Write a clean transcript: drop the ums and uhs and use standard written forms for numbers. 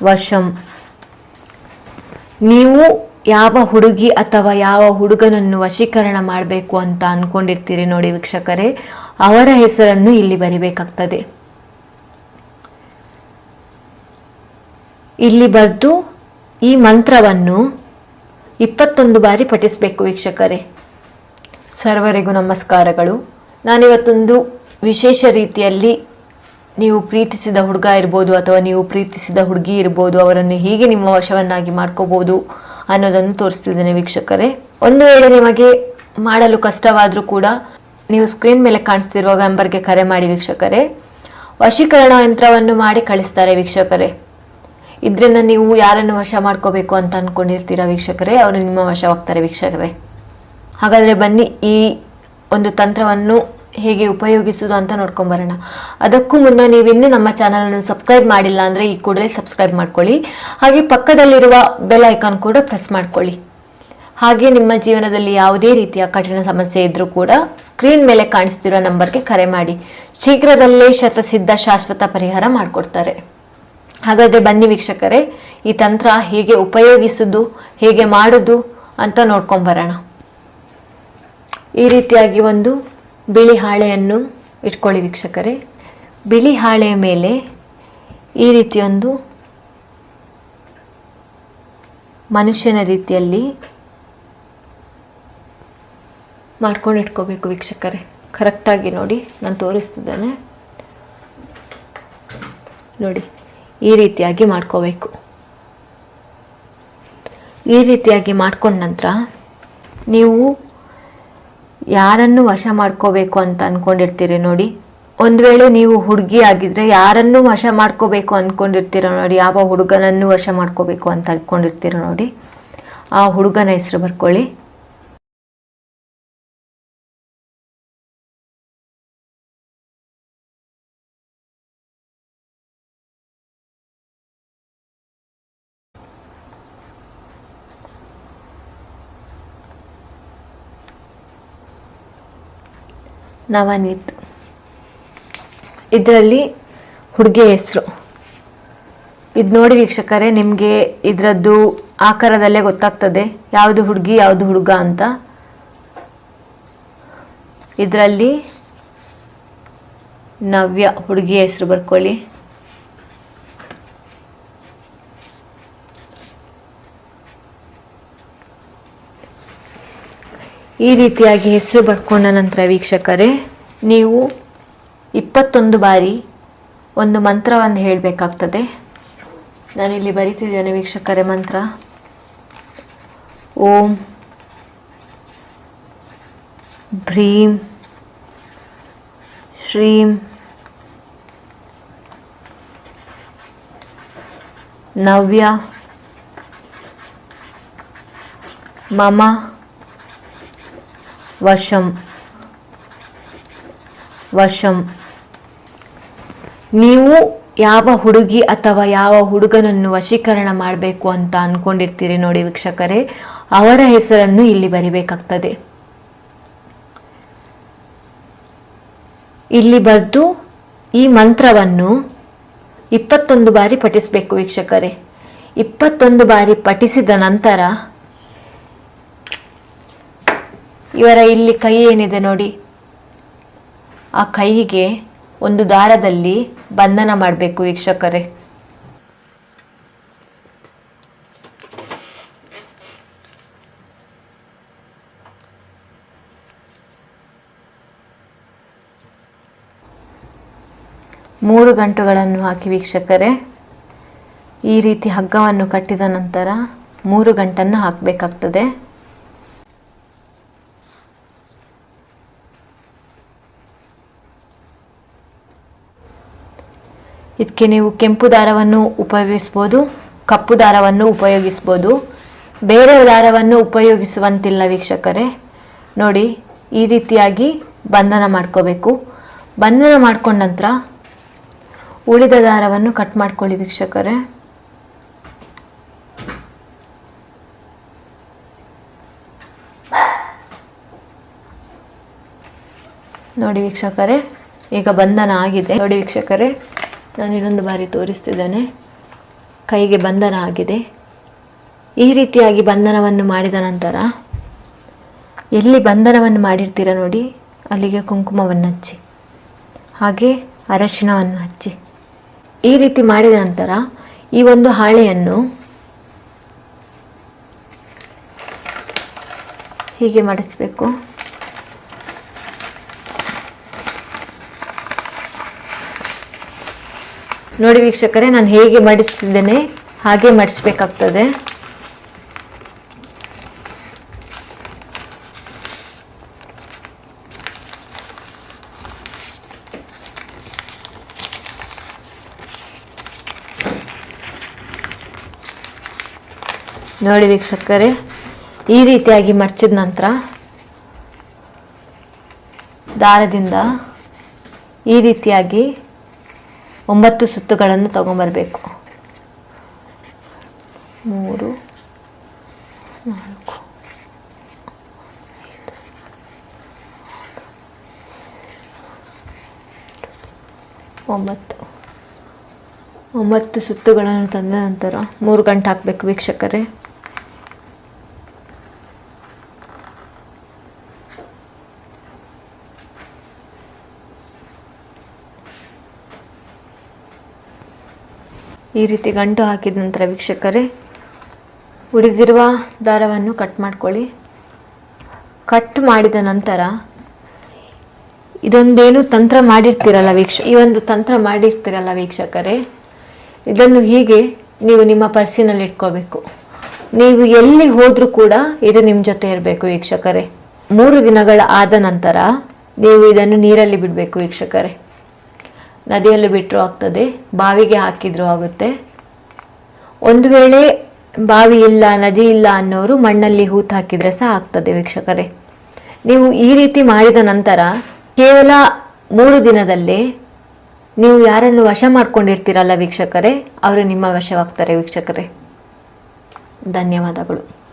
ವಶಂ. ನೀವು ಯಾವ ಹುಡುಗಿ ಅಥವಾ ಯಾವ ಹುಡುಗನನ್ನು ವಶೀಕರಣ ಮಾಡಬೇಕು ಅಂತ ಅಂದ್ಕೊಂಡಿರ್ತೀರಿ ನೋಡಿ ವೀಕ್ಷಕರೇ, ಅವರ ಹೆಸರನ್ನು ಇಲ್ಲಿ ಬರಿಬೇಕಾಗ್ತದೆ. ಇಲ್ಲಿ ಬರೆದು ಈ ಮಂತ್ರವನ್ನು 21 ಬಾರಿ ಪಠಿಸಬೇಕು ವೀಕ್ಷಕರೇ. ಸರ್ವರಿಗೂ ನಮಸ್ಕಾರಗಳು. ನಾನಿವತ್ತೊಂದು ವಿಶೇಷ ರೀತಿಯಲ್ಲಿ ನೀವು ಪ್ರೀತಿಸಿದ ಹುಡುಗ ಇರ್ಬೋದು ಅಥವಾ ನೀವು ಪ್ರೀತಿಸಿದ ಹುಡುಗಿ ಇರ್ಬೋದು, ಅವರನ್ನು ಹೀಗೆ ನಿಮ್ಮ ವಶವನ್ನಾಗಿ ಮಾಡ್ಕೋಬಹುದು ಅನ್ನೋದನ್ನು ತೋರಿಸ್ತಿದ್ದೇನೆ ವೀಕ್ಷಕರೇ. ಒಂದು ವೇಳೆ ನಿಮಗೆ ಮಾಡಲು ಕಷ್ಟವಾದರೂ ಕೂಡ ನೀವು ಸ್ಕ್ರೀನ್ ಮೇಲೆ ಕಾಣಿಸ್ತಿರುವ ನಂಬರ್ಗೆ ಕರೆ ಮಾಡಿ ವೀಕ್ಷಕರೇ. ವಶೀಕರಣ ಯಂತ್ರವನ್ನು ಮಾಡಿ ಕಳಿಸ್ತಾರೆ ವೀಕ್ಷಕರೇ. ಇದರಿಂದ ನೀವು ಯಾರನ್ನು ವಶ ಮಾಡ್ಕೋಬೇಕು ಅಂತ ಅಂದ್ಕೊಂಡಿರ್ತೀರಾ ವೀಕ್ಷಕರೇ, ಅವರು ನಿಮ್ಮ ವಶವಾಗ್ತಾರೆ ವೀಕ್ಷಕರೇ. ಹಾಗಾದರೆ ಬನ್ನಿ ಈ ಒಂದು ತಂತ್ರವನ್ನು ಹೇಗೆ ಉಪಯೋಗಿಸುವುದು ಅಂತ ನೋಡ್ಕೊಂಬರೋಣ. ಅದಕ್ಕೂ ಮುನ್ನ ನೀವಿನ್ನೂ ನಮ್ಮ ಚಾನಲನ್ನು ಸಬ್ಸ್ಕ್ರೈಬ್ ಮಾಡಿಲ್ಲ ಅಂದರೆ ಈ ಕೂಡಲೇ ಸಬ್ಸ್ಕ್ರೈಬ್ ಮಾಡ್ಕೊಳ್ಳಿ. ಹಾಗೆ ಪಕ್ಕದಲ್ಲಿರುವ ಬೆಲ್ ಐಕಾನ್ ಕೂಡ ಪ್ರೆಸ್ ಮಾಡ್ಕೊಳ್ಳಿ. ಹಾಗೆ ನಿಮ್ಮ ಜೀವನದಲ್ಲಿ ಯಾವುದೇ ರೀತಿಯ ಕಠಿಣ ಸಮಸ್ಯೆ ಇದ್ದರೂ ಕೂಡ ಸ್ಕ್ರೀನ್ ಮೇಲೆ ಕಾಣಿಸ್ತಿರೋ ನಂಬರ್ಗೆ ಕರೆ ಮಾಡಿ. ಶೀಘ್ರದಲ್ಲೇ ಶತಸಿದ್ಧ ಶಾಶ್ವತ ಪರಿಹಾರ ಮಾಡಿಕೊಡ್ತಾರೆ. ಹಾಗಾದರೆ ಬನ್ನಿ ವೀಕ್ಷಕರೇ, ಈ ತಂತ್ರ ಹೇಗೆ ಉಪಯೋಗಿಸೋದು, ಹೇಗೆ ಮಾಡೋದು ಅಂತ ನೋಡ್ಕೊಂಬರೋಣ. ಈ ರೀತಿಯಾಗಿ ಒಂದು ಬಿಳಿ ಹಾಳೆಯನ್ನು ಇಟ್ಕೊಳ್ಳಿ ವೀಕ್ಷಕರೇ. ಬಿಳಿ ಹಾಳೆಯ ಮೇಲೆ ಈ ರೀತಿಯೊಂದು ಮನುಷ್ಯನ ರೀತಿಯಲ್ಲಿ ಮಾಡ್ಕೊಂಡು ಇಟ್ಕೋಬೇಕು ವೀಕ್ಷಕರೇ. ಕರೆಕ್ಟಾಗಿ ನೋಡಿ, ನಾನು ತೋರಿಸ್ತಿದ್ದೇನೆ ನೋಡಿ. ಈ ರೀತಿಯಾಗಿ ಮಾಡ್ಕೋಬೇಕು. ಈ ರೀತಿಯಾಗಿ ಮಾಡ್ಕೊಂಡ ನಂತರ ನೀವು ಯಾರನ್ನು ವಶ ಮಾಡ್ಕೋಬೇಕು ಅಂತ ಅಂದ್ಕೊಂಡಿರ್ತೀರಿ ನೋಡಿ. ಒಂದು ವೇಳೆ ನೀವು ಹುಡುಗಿ ಆಗಿದ್ರೆ ಯಾರನ್ನು ವಶ ಮಾಡ್ಕೋಬೇಕು ಅಂದ್ಕೊಂಡಿರ್ತೀರ ನೋಡಿ, ಯಾವ ಹುಡುಗನನ್ನು ವಶ ಮಾಡ್ಕೋಬೇಕು ಅಂತ ಅಂದ್ಕೊಂಡಿರ್ತೀರ ನೋಡಿ, ಆ ಹುಡುಗನ ಹೆಸರು ಬರ್ಕೊಳ್ಳಿ. ನವನೀತ್. ಇದರಲ್ಲಿ ಹುಡುಗಿಯ ಹೆಸರು ಇದು ನೋಡಿ ವೀಕ್ಷಕರೇ, ನಿಮಗೆ ಇದರದ್ದು ಆಕಾರದಲ್ಲೇ ಗೊತ್ತಾಗ್ತದೆ ಯಾವುದು ಹುಡುಗಿ ಯಾವುದು ಹುಡುಗ ಅಂತ. ಇದರಲ್ಲಿ ನವ್ಯ ಹುಡುಗಿಯ ಹೆಸರು ಬರ್ಕೊಳ್ಳಿ. ಈ ರೀತಿಯಾಗಿ ಹೆಸರು ಬರ್ಕೊಂಡ ನಂತರ ವೀಕ್ಷಕರೇ, ನೀವು 21 ಬಾರಿ ಒಂದು ಮಂತ್ರವನ್ನು ಹೇಳಬೇಕಾಗ್ತದೆ. ನಾನಿಲ್ಲಿ ಬರಿತಿದ್ದೇನೆ ವೀಕ್ಷಕರೇ ಮಂತ್ರ. ಓಂ ಭ್ರೀಂ ಶ್ರೀಂ ನವ್ಯ ಮಮ ವಶಂ ವಶಂ. ನೀವು ಯಾವ ಹುಡುಗಿ ಅಥವಾ ಯಾವ ಹುಡುಗನನ್ನು ವಶೀಕರಣ ಮಾಡಬೇಕು ಅಂತ ಅಂದ್ಕೊಂಡಿರ್ತೀರಿ ನೋಡಿ ವೀಕ್ಷಕರೇ, ಅವರ ಹೆಸರನ್ನು ಇಲ್ಲಿ ಬರಿಬೇಕಾಗ್ತದೆ. ಇಲ್ಲಿ ಬರೆದು ಈ ಮಂತ್ರವನ್ನು 21 ಬಾರಿ ಪಠಿಸಬೇಕು ವೀಕ್ಷಕರೇ. 21 ಬಾರಿ ಪಠಿಸಿದ ನಂತರ ಇವರ ಇಲ್ಲಿ ಕೈ ಏನಿದೆ ನೋಡಿ, ಆ ಕೈಗೆ ಒಂದು ದಾರದಲ್ಲಿ ಬಂಧನ ಮಾಡಬೇಕು ವೀಕ್ಷಕರೇ. ಮೂರು ಗಂಟುಗಳನ್ನು ಹಾಕಿ ವೀಕ್ಷಕರೇ, ಈ ರೀತಿ ಹಗ್ಗವನ್ನು ಕಟ್ಟಿದ ನಂತರ 3 ಗಂಟನ್ನು ಹಾಕಬೇಕಾಗ್ತದೆ. ಇದಕ್ಕೆ ನೀವು ಕೆಂಪು ದಾರವನ್ನು ಉಪಯೋಗಿಸ್ಬೋದು, ಕಪ್ಪು ದಾರವನ್ನು ಉಪಯೋಗಿಸ್ಬೋದು, ಬೇರೆ ದಾರವನ್ನು ಉಪಯೋಗಿಸುವಂತಿಲ್ಲ ವೀಕ್ಷಕರೇ. ನೋಡಿ, ಈ ರೀತಿಯಾಗಿ ಬಂಧನ ಮಾಡ್ಕೋಬೇಕು. ಬಂಧನ ಮಾಡ್ಕೊಂಡ ನಂತರ ಉಳಿದ ದಾರವನ್ನು ಕಟ್ ಮಾಡ್ಕೊಳ್ಳಿ ವೀಕ್ಷಕರೇ. ನೋಡಿ ವೀಕ್ಷಕರೇ, ಈಗ ಬಂಧನ ಆಗಿದೆ. ನೋಡಿ ವೀಕ್ಷಕರೇ, ನಾನು ಇನ್ನೊಂದು ಬಾರಿ ತೋರಿಸ್ತಿದ್ದೇನೆ. ಕೈಗೆ ಬಂಧನ ಆಗಿದೆ. ಈ ರೀತಿಯಾಗಿ ಬಂಧನವನ್ನು ಮಾಡಿದ ನಂತರ ಎಲ್ಲಿ ಬಂಧನವನ್ನು ಮಾಡಿರ್ತೀರ ನೋಡಿ, ಅಲ್ಲಿಗೆ ಕುಂಕುಮವನ್ನು ಹಚ್ಚಿ, ಹಾಗೆ ಅರಶಿಣವನ್ನು ಹಚ್ಚಿ. ಈ ರೀತಿ ಮಾಡಿದ ನಂತರ ಈ ಒಂದು ಹಾಳೆಯನ್ನು ಹೀಗೆ ಮಡಚಬೇಕು. ನೋಡಿ ವೀಕ್ಷಕರೇ, ನಾನು ಹೇಗೆ ಮಡಿಸ್ತಿದ್ದೇನೆ ಹಾಗೆ ಮಡಿಸ್ಬೇಕಾಗ್ತದೆ. ನೋಡಿ ವೀಕ್ಷಕರೇ, ಈ ರೀತಿಯಾಗಿ ಮಡಚಿದ ನಂತರ ದಾರದಿಂದ ಈ ರೀತಿಯಾಗಿ 9 ಸುತ್ತುಗಳನ್ನು ತಗೊಂಬರಬೇಕು. 3, 4, 9 ಸುತ್ತುಗಳನ್ನು ತಂದ ನಂತರ 3 ಗಂಟೆ ಹಾಕಬೇಕು ವೀಕ್ಷಕರೇ. ಈ ರೀತಿ ಗಂಟು ಹಾಕಿದ ನಂತರ ವೀಕ್ಷಕರೇ, ಉಳಿದಿರುವ ದಾರವನ್ನು ಕಟ್ ಮಾಡ್ಕೊಳ್ಳಿ. ಕಟ್ ಮಾಡಿದ ನಂತರ ಇದೊಂದೇನು ತಂತ್ರ ಮಾಡಿರ್ತೀರಲ್ಲ ಈ ಒಂದು ತಂತ್ರ ಮಾಡಿರ್ತೀರಲ್ಲ ವೀಕ್ಷಕರೇ, ಇದನ್ನು ಹೀಗೆ ನೀವು ನಿಮ್ಮ ಪರ್ಸಿನಲ್ಲಿ ಇಟ್ಕೋಬೇಕು. ನೀವು ಎಲ್ಲಿ ಹೋದರೂ ಕೂಡ ಇದು ನಿಮ್ಮ ಜೊತೆ ಇರಬೇಕು ವೀಕ್ಷಕರೇ. 3 ದಿನಗಳ ಆದ ನಂತರ ನೀವು ಇದನ್ನು ನೀರಲ್ಲಿ ಬಿಡಬೇಕು ವೀಕ್ಷಕರೇ. ನದಿಯಲ್ಲಿ ಬಿಟ್ಟರೂ ಆಗ್ತದೆ, ಬಾವಿಗೆ ಹಾಕಿದ್ರೂ ಆಗುತ್ತೆ. ಒಂದು ವೇಳೆ ಬಾವಿ ಇಲ್ಲ, ನದಿ ಇಲ್ಲ ಅನ್ನೋರು ಮಣ್ಣಲ್ಲಿ ಹೂತು ಹಾಕಿದರೆ ಸಹ ಆಗ್ತದೆ ವೀಕ್ಷಕರೇ. ನೀವು ಈ ರೀತಿ ಮಾಡಿದ ನಂತರ ಕೇವಲ 3 ದಿನದಲ್ಲೇ ನೀವು ಯಾರನ್ನು ವಶ ಮಾಡ್ಕೊಂಡಿರ್ತೀರಲ್ಲ ವೀಕ್ಷಕರೇ, ಅವರು ನಿಮ್ಮ ವಶವಾಗ್ತಾರೆ ವೀಕ್ಷಕರೇ. ಧನ್ಯವಾದಗಳು.